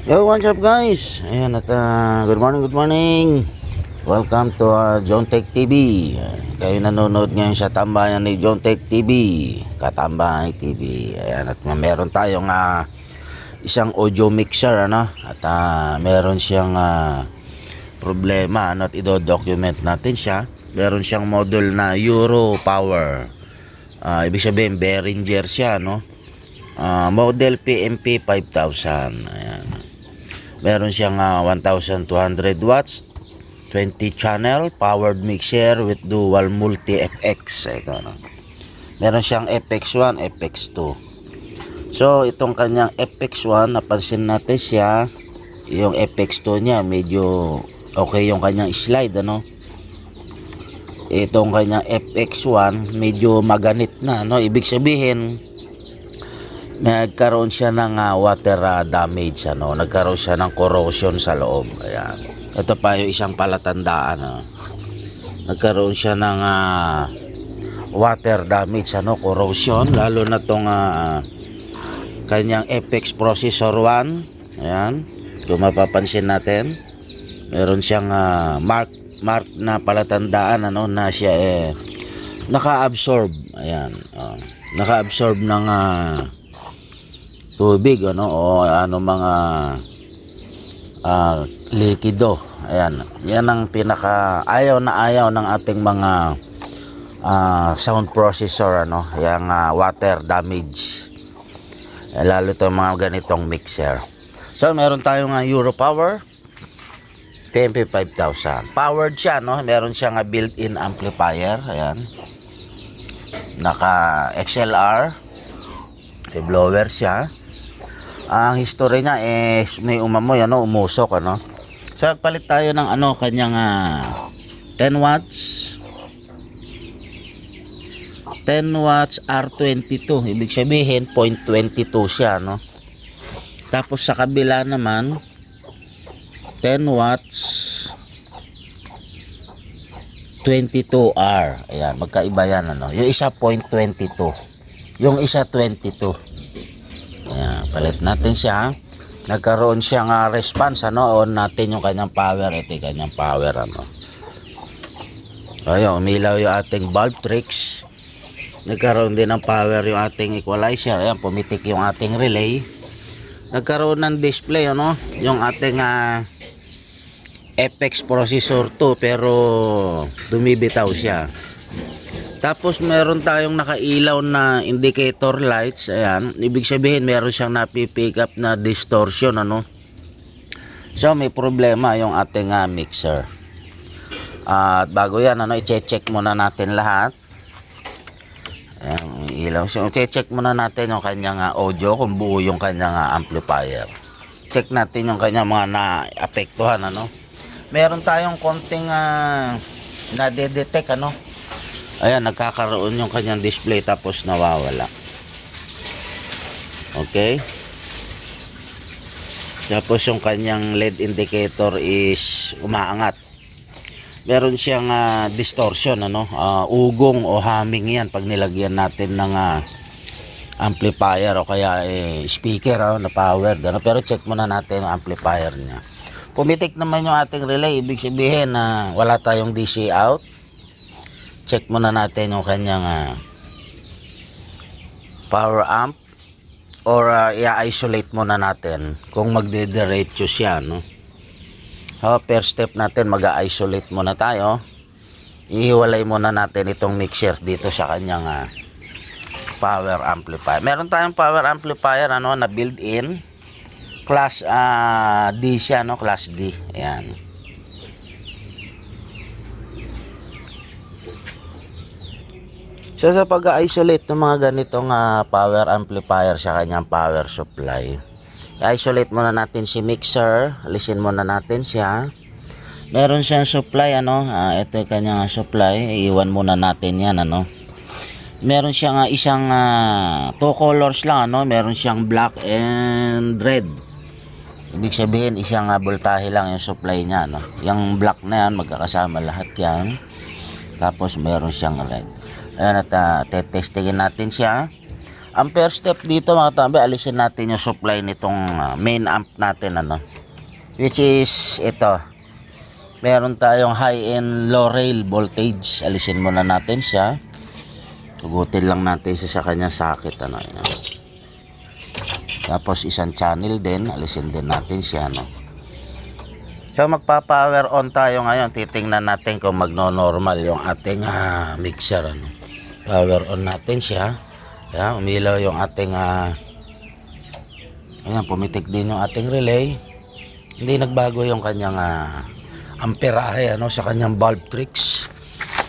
Yo, what's up guys? Ayan at good morning. Welcome to John Tech TV. Kayo nanonood ngayon sa tambayan ni John Tech TV, Katambay TV. Ayan at meron tayong isang audio mixer at meron siyang problema at i-document natin siya. Meron siyang model na Euro Power. Ibig sabihin Behringer siya, model PMP 5000. Ayan. Meron siyang 1200 watts, 20 channel, powered mixer with dual multi FX. Ito, meron siyang FX1, FX2. So, itong kanyang FX1, napansin natin siya, yung FX2 niya, medyo okay yung kanyang slide, Itong kanyang FX1, medyo maganit na, Ibig sabihin, nagkaroon siya ng water damage, nagkaroon siya ng corrosion sa loob. Ayan. Ito pa yung isang palatandaan, nagkaroon siya ng water damage, corrosion, lalo na tong kanyang FX processor 1. Ayan, kung mapapansin natin, meron siyang mark na palatandaan, na siya naka-absorb. Ayan, naka-absorb ng tubig, o mga likido. Ayan, yan ang pinaka ayaw ng ating mga sound processor, yung water damage, lalo to mga ganitong mixer. So meron tayong Euro Power PMP 5000, powered siya, meron siyang built-in amplifier. Ayan, naka XLR, blower siya. Ang history niya may umamoy, umusok, So nagpalit tayo ng kanyang 10 watts R22. Ibig sabihin 0.22 siya, Tapos sa kabila naman 10 watts 22R. Ayan, magkaiba yan, Yung isa 0.22, yung isa 22. Ayan, palit natin siya. Nagkaroon siyang response, on natin yung kanyang power. Ito yung kanyang power, Ayun, umilaw yung ating bulb tricks. Nagkaroon din ng power yung ating equalizer. Ayan, pumitik yung ating relay. Nagkaroon ng display, yung ating FX processor 2, pero dumibitaw siya. Tapos meron tayong nakailaw na indicator lights. Ayan, ibig sabihin meron siyang napipick up na distortion, So may problema yung ating mixer. At bago yan, i-check muna natin lahat. Ayan, ilaw. So i-check muna natin yung kanyang audio, kung buo yung kanyang amplifier. Check natin yung kanyang mga naapektuhan, Meron tayong konting na-detect, Ayan, nagkakaroon yung kanyang display tapos nawawala. Okay. Tapos yung kanyang LED indicator is umaangat. Meron siyang distortion, ugong o humming yan pag nilagyan natin ng amplifier o kaya speaker, na powered, Pero check muna natin yung amplifier niya. Pumitik naman yung ating relay, ibig sabihin na wala tayong DC out. Check muna natin yung kanyang power amp, or i-isolate muna natin kung magdidiretso siya, First step natin, mag-isolate muna tayo. Ihiwalay muna natin itong mixer dito sa kanyang power amplifier. Meron tayong power amplifier, na built-in class D siya, class D. Ayan. So sa pag-isolate ng mga ganitong power amplifier sa kanyang power supply, i-isolate muna natin si mixer, alisin muna natin siya. Meron siyang supply, ito yung kanyang supply, iiwan muna natin yan, Meron siyang isang 2 colors lang, meron siyang black and red. Ibig sabihin isang voltahe lang yung supply niya, Yung black na yan, magkakasama lahat yan. Tapos meron siyang red. Ayan, at tetestingin natin siya. Ang first step dito mga tambe, alisin natin yung supply nitong main amp natin ano. Which is ito. Meron tayong high and low rail voltage. Alisin muna natin siya. Tugutin lang natin siya sa kanyang socket ano. Yan. Tapos isang channel din, alisin din natin siya no. So magpa-power on tayo ngayon. Titingnan natin kung magno-normal yung ating mixer ano. Power on natin siya. Ayan, umilaw yung ating ayan, pumitik din yung ating relay. Hindi nagbago yung kanyang amperahe ano, sa kanyang bulb tricks.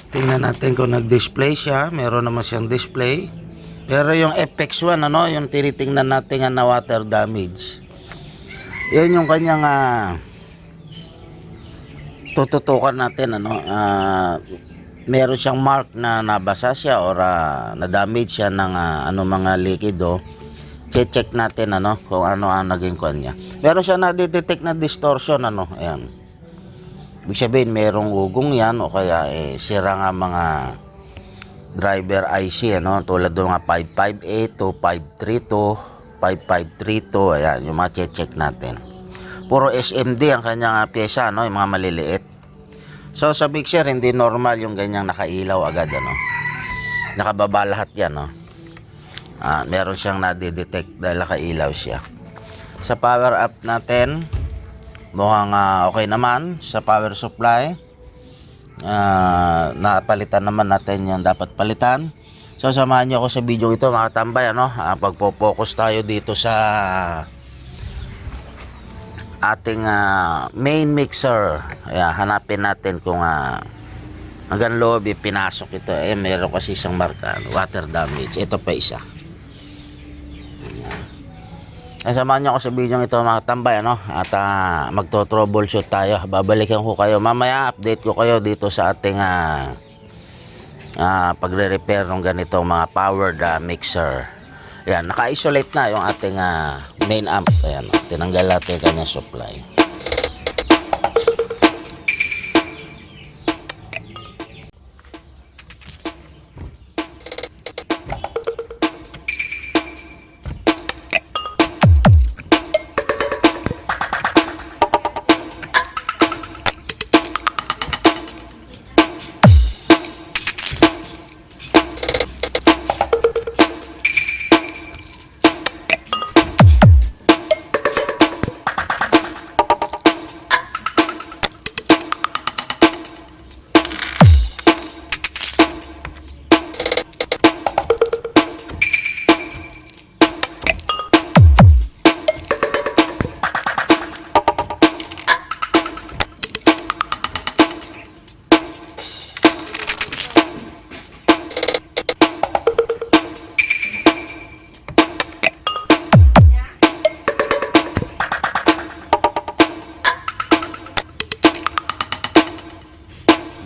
Tingnan natin kung nag-display siya. Meron naman siyang display. Pero yung FX1 ano, yung tinitingnan natin na water damage. Yan yung kanyang tututukan natin ano, meron siyang mark na nabasa siya or na-damage siya ng mga likido. Check natin ano kung ano ang naging kwan niya. Meron siya na-detect na distortion ano, ayan. Ibig sabihin merong ugong yan o kaya sira nga mga driver IC ano, tulad ng mga 558 to 532, 5532, ayan yung mga check natin. Puro SMD ang kanyang pyesa ano, yung mga maliliit. So sa mixer hindi normal yung ganyang nakailaw agad ano. Nakababa lahat yan no. Meron siyang nadidetect dahil nakailaw siya. Sa power up natin mukhang okay naman sa power supply. Napalitan naman natin yung dapat palitan. So samahan niyo ako sa video ito mga tambay ano. Pagpo-focus tayo dito sa ating main mixer. Ayan, hanapin natin kung hanggang loob pinasok ito. Meron kasi isang marka water damage. Ito pa isa. Samahan niyo ako sa video ito mga tambay ano? At magto-troubleshoot tayo. Babalikan ko kayo mamaya. Update ko kayo dito sa ating pagre-repair ng ganitong mga powered mixer. Ayan, naka-isolate na yung ating main amp. Ayan, tinanggal natin yung kanyang supply.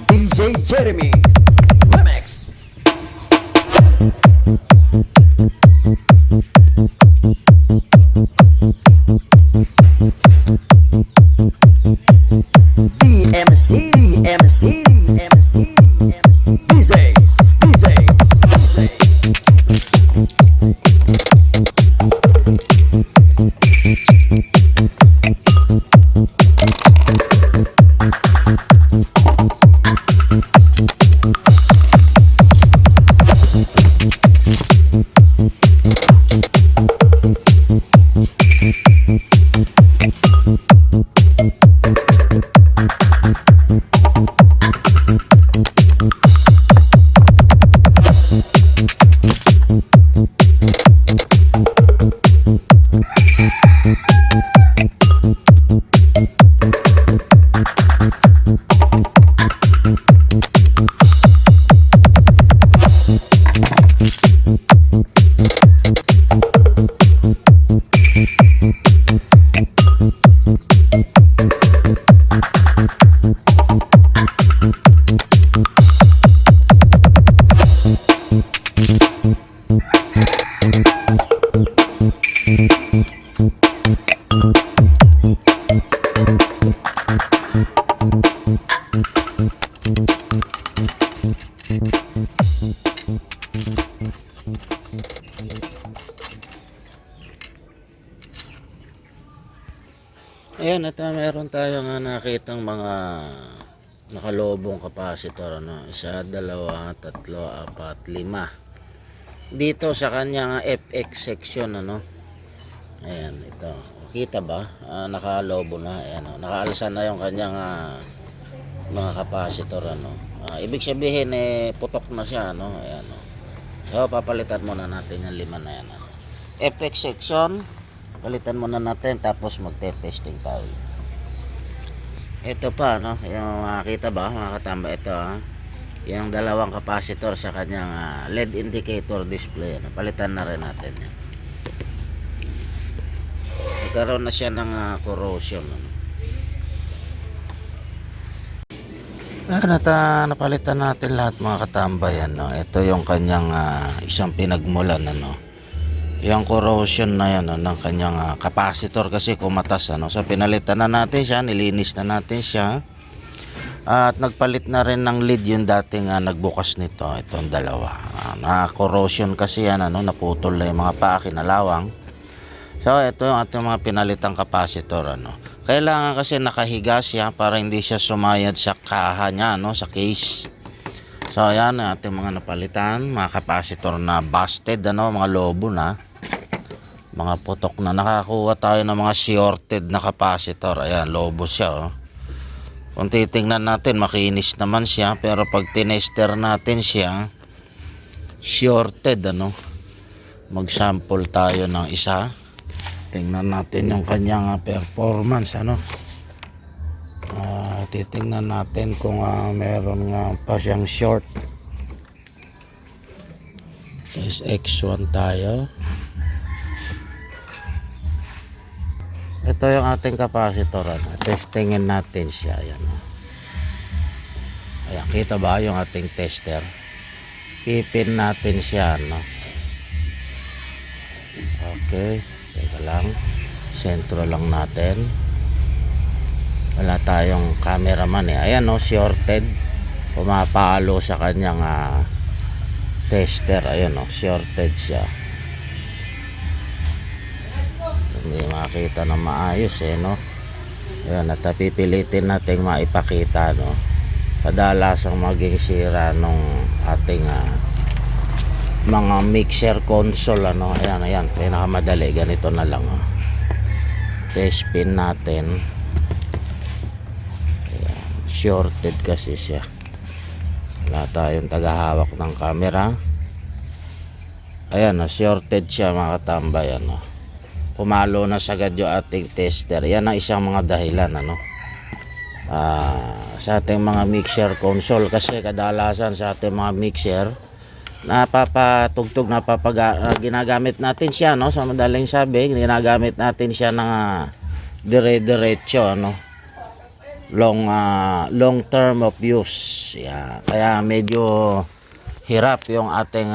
DJ Jeremy Remix. DMC, DMC, DMC, DMC, DJs, DJs, DJs. Ayan, at meron tayong nakitang mga nakalobong capacitor, ano, isa, dalawa, tatlo, apat, lima. Dito sa kanyang FX section, ano. Ayan, ito. Kita ba? Nakalobo na. Ayan, nakaalsa na yung kanyang mga capacitor, ano. Ibig sabihin, putok na siya, ano. Ayan, no. So, papalitan muna natin yung lima na yan. FX section, palitan muna natin, tapos magte-testing tayo. Ito pa, no, yung makita ba, mga katamba, ito yung dalawang capacitor sa kanyang LED indicator display, ano, palitan na rin natin yan. Nagkaroon na siya ng corrosion, ano. Napalitan natin lahat, mga katambayan, no. Ito yung kanyang isang pinagmulan, ano. Yung corrosion na yan, no, ng kanyang capacitor kasi kumatas, ano. So pinalitan na natin siya, nilinis na natin siya. At nagpalit na rin ng lead yung dating nagbukas nito. Itong dalawa. Na corrosion kasi yan, ano, naputol na yung mga paa, kinalawang. So ito yung ating mga pinalitang capacitor, ano. Kailangan kasi nakahiga siya para hindi siya sumayad sa kaha niya, no, sa case. So ayan ating mga napalitan, mga capacitor na busted, ano, mga lobo na, mga putok na. Nakakuha tayo ng mga shorted na capacitor. Ayan, lobo siya, oh. Kung titingnan natin, makinis naman siya, pero pag tinester natin siya, shorted, ano. Mag-sample tayo ng isa, tingnan natin yung kanyang performance, ano. Titingnan natin kung meron nga pa siyang short. SX1 tayo. Ito yung ating capacitor, ano. Testingin natin siya. Ayan. Ayan, kita ba yung ating tester? Pipin natin siya, no? Okay, teka lang. Sentro lang natin. Wala tayong cameraman, Ayan, no, shorted. Pumapalo sa kanyang tester. Ayan, no, shorted siya. Hindi makita na maayos, no. Ayan, at pipilitin natin maipakita, no. Kadalasang maging sira nung ating mga mixer console, ano. Ayan, pinakamadali, ganito na lang, test pin natin. Ayan, shorted kasi siya. Wala tayong tagahawak ng camera. Ayan, shorted siya, mga katambay, ano. Pumalo na sagad yung ating tester. Yan ang isang mga dahilan, ano, sa ating mga mixer console. Kasi kadalasan sa ating mga mixer, napapatugtog, ginagamit natin siya, no, sa madaling sabi, ginagamit natin siya ng dire-diretso, ano, long term of use. Kaya medyo hirap yung ating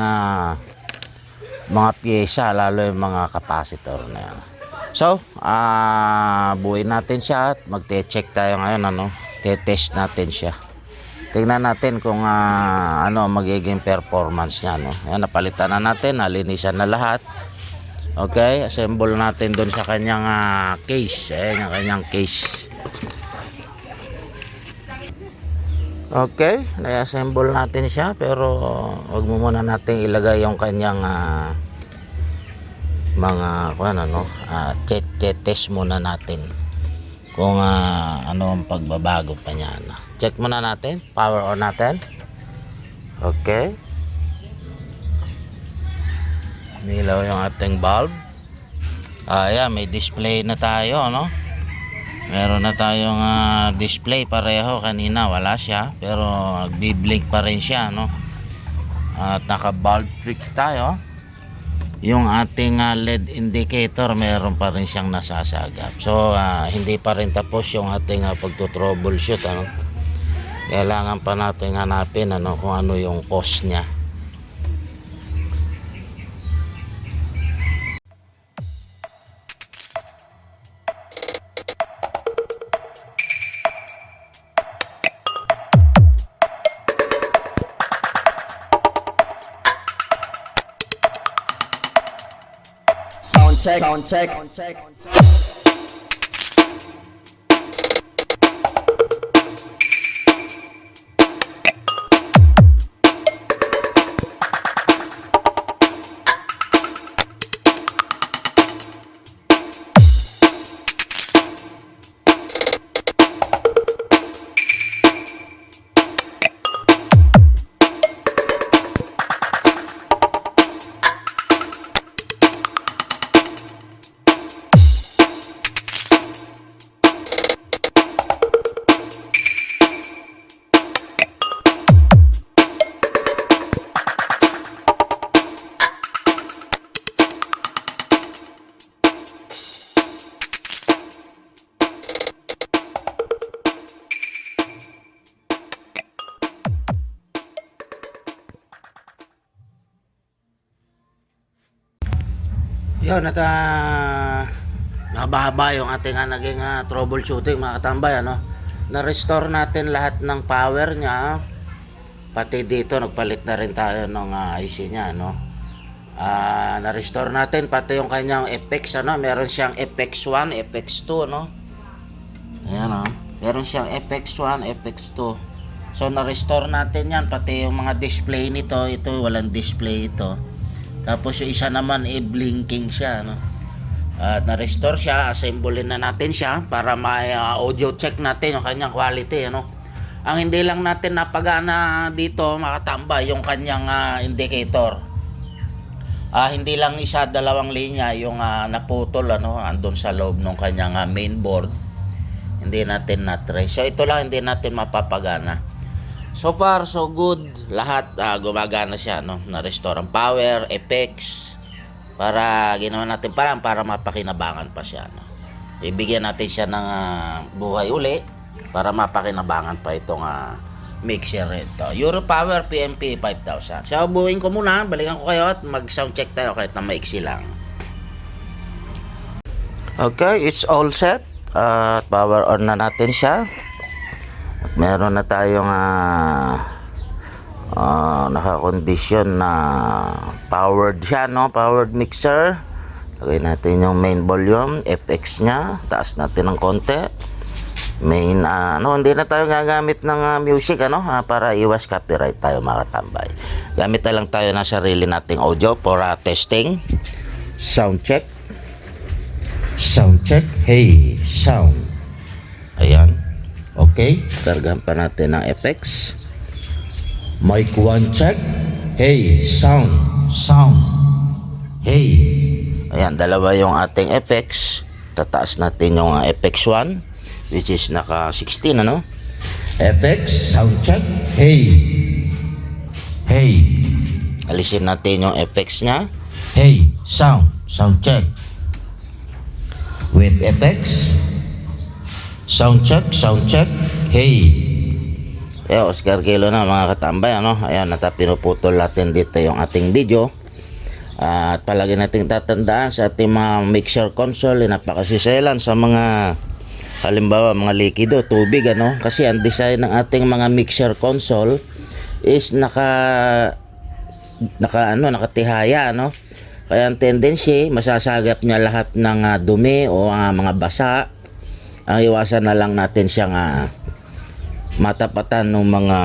mga pyesa, lalo yung mga capacitor na yan. So, buuin natin siya at magte-check tayo ngayon, ano, te-test natin siya. Tingnan natin kung ano magiging performance niya, no. Ayan, napalitan na natin, nalinisan na lahat. Okay, assemble natin doon sa kanyang case. Ayan yung kanyang case. Okay, na-assemble natin siya, pero wag mo muna natin ilagay yung kanyang mga test muna natin kung ano ang pagbabago pa niya. Check muna natin, power on natin. Okay, nilaw yung ating bulb. Ayan, may display na tayo, no. Meron na tayong display pareho. Kanina wala siya, pero nagbi-blink pa rin siya, no. At naka bulb trick tayo. Yung ating LED indicator, meron pa rin siyang nasasagap. So hindi pa rin tapos yung ating pagto-troubleshoot, ano. Kailangan pa natin hanapin, ano, kung ano yung cause niya. Sound check. Yun, at mahaba-haba yung ating naging troubleshooting mga katambay, ano. Na-restore natin lahat ng power niya. Pati dito nagpalit na rin tayo ng IC niya, no. Na-restore natin pati yung kanyang FX, ano. Meron siyang FX1, FX2, no. Ayan, no. Meron siyang FX1, FX2. So na-restore natin yan, pati yung mga display nito. Ito walang display ito. Tapos yung isa naman blinking siya, no. At na-restore siya, assemblein na natin siya para may audio check natin yung kanyang quality, ano. Ang hindi lang natin napagana dito makatambay yung kanyang indicator. Hindi lang isa, dalawang linya yung naputol, ano, andun sa loob ng kanyang main board. Hindi natin na-try. So ito lang hindi natin mapapagana. So far so good, lahat gumagana siya, no. Na-restore ang power, effects, para ginawa natin parang para mapakinabangan pa siya, no. Ibigyan natin siya ng buhay uli para mapakinabangan pa itong mixer ito. Europower PMP 5000. So buuin ko muna, balikan ko kayo at mag sound check tayo kahit na maiksi lang. Okay, it's all set. At power on na natin siya. At meron na tayong nakakondisyon na powered siya, no? Powered mixer. Lagay natin yung main volume, FX nya, taas natin ng konti. Main hindi na tayo gagamit ng music, ano, para iwas copyright tayo mga katambay. Gamit na lang tayo ng sarili nating audio for testing. Sound check. Sound check. Hey, sound. Ayan. Okay, kargahan pa natin ng FX. Mic 1 check. Hey, sound. Sound. Hey. Ayan, dalawa yung ating FX. Tataas natin yung FX1, which is naka 16, ano. FX, sound check. Hey. Hey. Alisin natin yung FX nya. Hey, sound. Sound check. With FX. Sound check, sound check. Hey. Oscar Kilo na mga katambay, ano. Ayan, pinuputol natin dito yung ating video. At palagi nating tatandaan sa ating mga mixer console, napakasiselan sa mga halimbawa mga likido, tubig, ano. Kasi ang design ng ating mga mixer console is nakatihaya, ano. Kaya ang tendency, masasagap niya lahat ng dumi o mga basa. Ang iwasan na lang natin siyang matapatan ng mga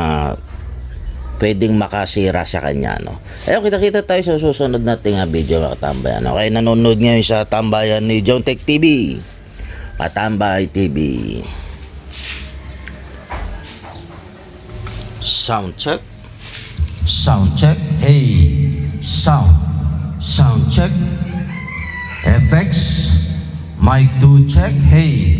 pwedeng makasira sa kanya, no. Ayun, kita-kita tayo sa susunod nating video mga katambay, ano. Kaya nanonood ngayon sa tambayan ni John Tech TV, Patambay TV. Sound check. Sound check. Hey, sound. Sound check. FX. Mic 2 check. Hey.